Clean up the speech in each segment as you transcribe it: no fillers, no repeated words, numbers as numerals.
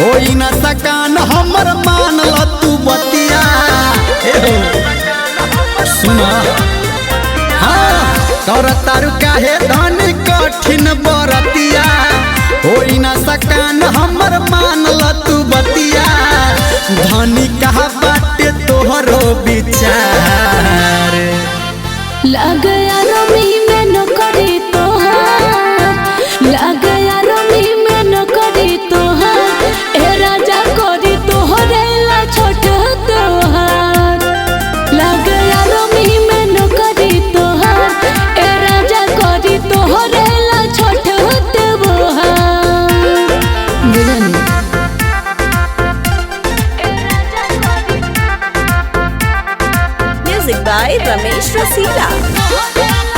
होई न सकान हमर मान ल तू बतिया सुना हाँ कर तारू काहे धन कठिन बरतिया होई न सकान हमर मान ल तू बतिया धनी कहा बाटे तोहरो विचार लग रमी में नौकरी तोहार लग रमी में नौकरी तोहार ए राजा करी तोहरे ला छोट तोहार लग रमी में नौकरी तोहार ए राजा करी तोहरे ला छोट तोहार Music by Ramesh Rasila.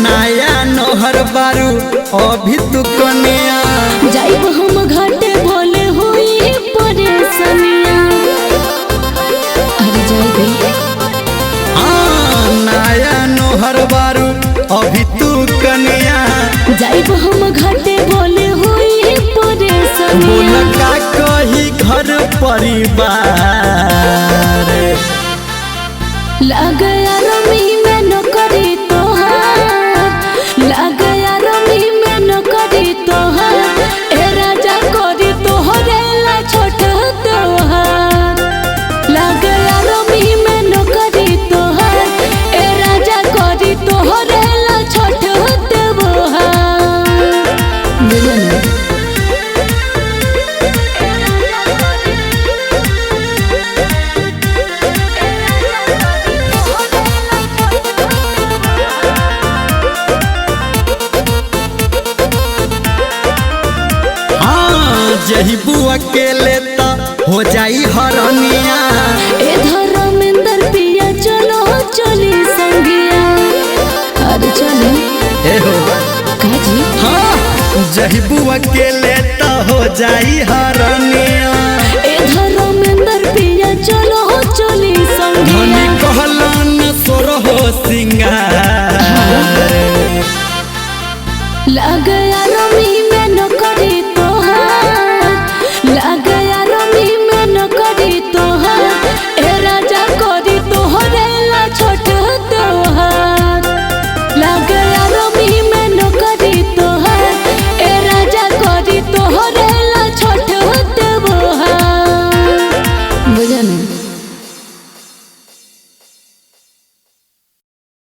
नया नोहर बारू अभी तू कनिया जाइब हम घाटे भोले हुई परेशानिया अरे जाइबे नया नोहर बारू अभी तू कनिया जाइब हम घाटे भोले हुई परेशानिया बोल का कही घर परिवार लग रमी में नौकरी तोहार लग रमी में नौकरी तोहार ए राजा करी तोहरे ला छोट तोहार लग रमी में नौकरी तोहार ए राजा करी तोहरे ला छोट तोहार जही बुआ अकेले तो हो जाई हरनिया ए धर्मेंद्र पिया चलो चली संगिया अरे चलो हो काजी हाँ जही बुआ अकेले तो हो जाई हरनिया